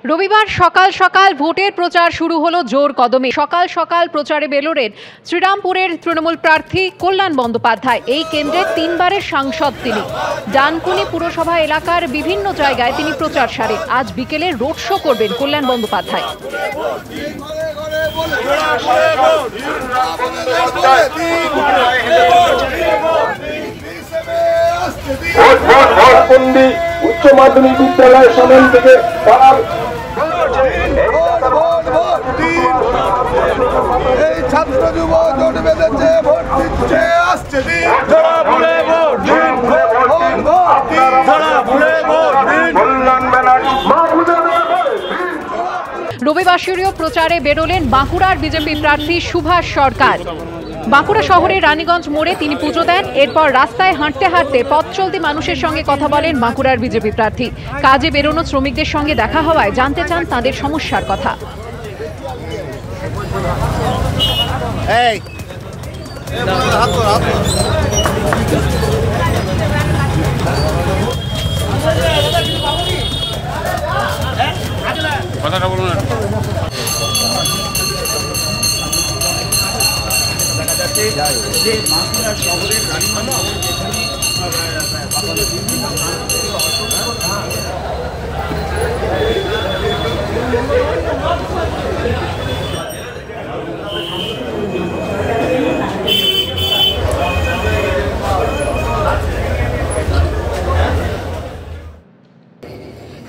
রবিবার সকাল সকাল ভোটের প্রচার শুরু হলো জোর কদমে। সকাল সকাল প্রচারে বেরোলেন শ্রীরামপুরের তৃণমূল প্রার্থী কল্যাণ বন্দ্যোপাধ্যায়। এই কেন্দ্রের 3 বারের সাংসদ তিনি। ডানকুনি পুরসভা এলাকার বিভিন্ন জায়গায় তিনি প্রচার সারেন। আজ বিকেলে রোড শো করবেন কল্যাণ বন্দ্যোপাধ্যায়। উচ্চ মাধ্যমিক বিদ্যালয়ের সামনে থেকে ছাত্র যুব জোট বেঁধেছে, ভোট দিচ্ছে, আসছে রবিবাসরীয় প্রচারে বেরোলেন বাঁকুড়ার বিজেপি প্রার্থী সুভাষ সরকার। বাঁকুড়া শহরের রানীগঞ্জ মোড়ে তিনি পুজো দেন। এরপর রাস্তায় হাঁটতে হাঁটতে পথ চলতি মানুষের সঙ্গে কথা বলেন বাঁকুড়ার বিজেপি প্রার্থী। কাজে বেরোনো শ্রমিকদের সঙ্গে দেখা হওয়ায় জানতে চান তাদের সমস্যার কথা।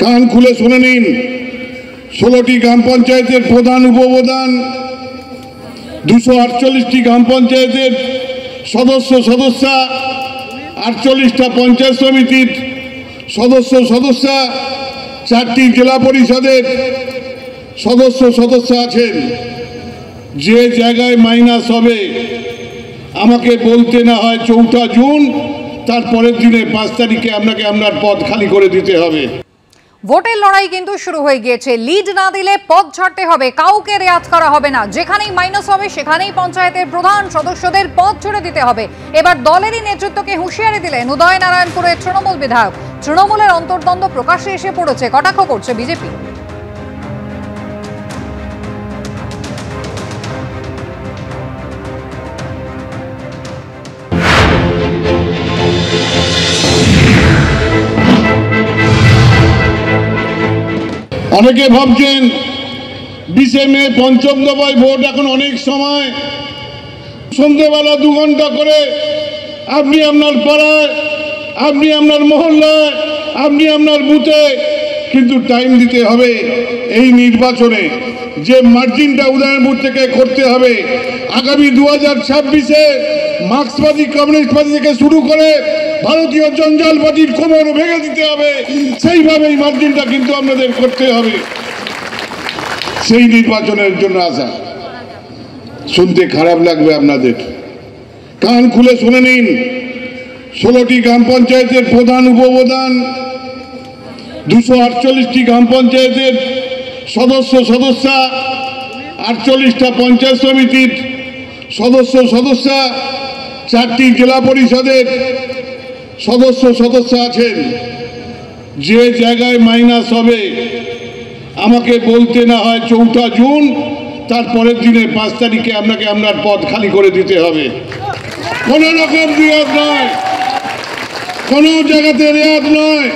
কান খুলে শুনে নিন, 16টি গ্রাম পঞ্চায়েতের প্রধান উপপ্রধান, 248টি গ্রাম পঞ্চায়েতের সদস্যা, 48টা পঞ্চায়েত সমিতির সদস্যা, 4টি জেলা পরিষদের সদস্য আছেন। যে জায়গায় মাইনাস হবে আমাকে বলতে না হয় 4 জুন, তারপরের দিনে 5 তারিখে আপনাকে আপনার পদ খালি করে দিতে হবে। ভোটের লড়াই কিন্তু শুরু হয়ে গিয়েছে। লিড না দিলে পদ ছাড়তে হবে, কাউকে রেয়াত করা হবে না। যেখানেই মাইনাস হবে সেখানেই পঞ্চায়েতের প্রধান সদস্যদের পদ ছেড়ে দিতে হবে। এবার দলেরই নেতৃত্বকে হুঁশিয়ারি দিলেন উদয়নারায়ণপুরের তৃণমূল বিধায়ক। তৃণমূলের অন্তর্দ্বন্দ্ব প্রকাশ্যে এসে পড়েছে, কটাক্ষ করছে বিজেপি। অনেকে ভাবছেন 20 মে পঞ্চম দফায় ভোট, এখন অনেক সময়। সন্ধ্যেবেলা 2 ঘন্টা করে আপনি আপনার পাড়ায়, আপনি আপনার মহল্লায়, আপনি আপনার বুথে কিন্তু টাইম দিতে হবে। এই নির্বাচনে যে মার্জিনটা উদয়নপুর থেকে করতে হবে, আগামী 2026-এ মার্ক্সবাদী কমিউনিস্ট পার্টি থেকে শুরু করে ভারতীয় জঞ্জাল পার্টির কোমর ভেঙে দিতে হবে। সেইভাবেই মার্জিনটা কিন্তু আপনাদের করতে হবে। সেই নির্বাচনের জন্য আসা। শুনতে খারাপ লাগবে আপনাদের, কান খুলে শুনে নিন, 16টি গ্রাম পঞ্চায়েতের প্রধান উপপ্রধান, 248টি গ্রাম পঞ্চায়েতের সদস্যা, 48টা পঞ্চায়েত সমিতির সদস্যা, 4টি জেলা পরিষদের সদস্য আছেন। যে জায়গায় মাইনাস হবে আমাকে বলতে না হয় 4 জুন, তারপরের দিনে 5 তারিখে আপনাকে আপনার পদ খালি করে দিতে হবে। কোনো রকম রেয়াত নয়, কোনো জায়গাতে রেয়াত নয়।